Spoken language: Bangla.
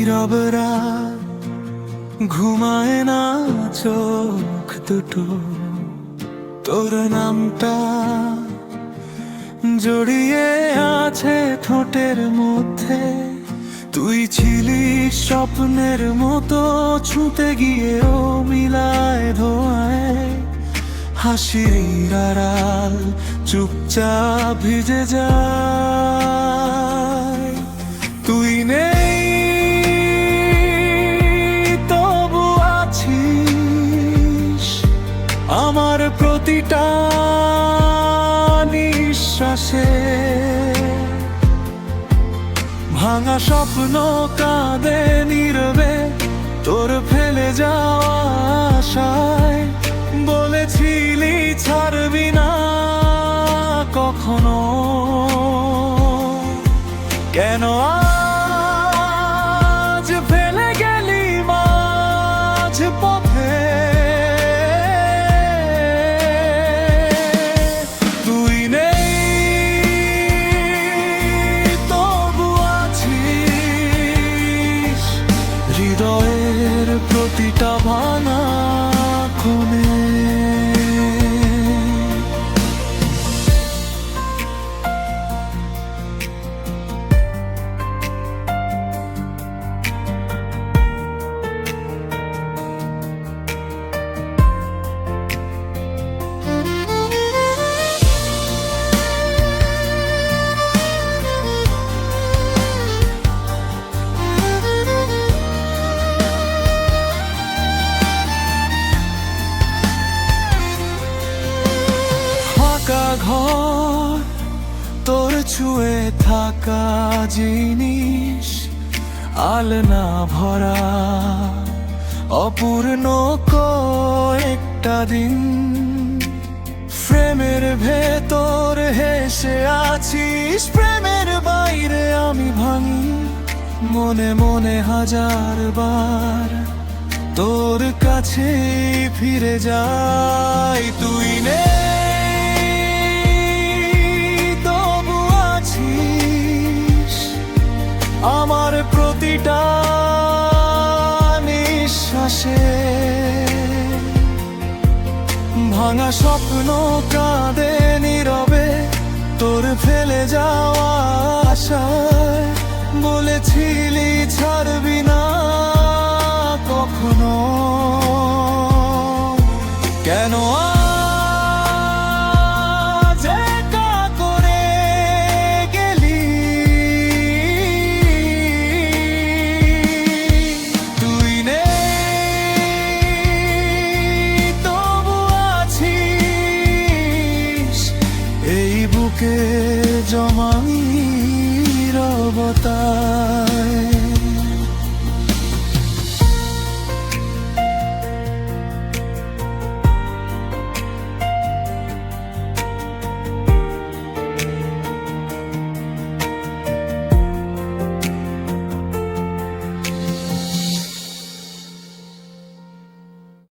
নীরব রাত, ঘুমায় না চোখ দুটো, তোর নামটা জড়িয়ে আছে ঠোঁটের মধ্যে। তুই ছিলি স্বপ্নের মতো, ছুঁতে গিয়েও মিলায় ধোঁয়ায়। হাসির আড়াল চুপচাপ ভিজে যায়। তুই নেই তবু আছিস আমার প্রতিটা নিঃশ্বাসে। ভাঙা স্বপ্ন কাঁদে নীরবে তোর ফেলে যাওয়া আশায়। বলেছিলি ছাড়বি না কখনো, কেন আজ ফেলে গেলি মাঝ পথে? তুই নেই তবু আছিস হৃদয়ের প্রতিটা ভাঙা কোণে। ঘর তোর ছুঁয়ে থাকা জিনিস, আলনা ভরা অপূর্ণ কয়েকটা দিন। প্রেমের ভেতর হেসে আছিস, প্রেমের বাইরে আমি ভাঙি। মনে মনে হাজার বার তোর কাছে ফিরে যাই। তুই নে আমার প্রতিটা নিঃশ্বাসে। ভাঙা স্বপ্ন কাঁদে নীরবে তোর ফেলে যাওয়া আশায়। বলেছিলি ছাড়বি না কখনো, কেন বুকে জমা নীরবতা?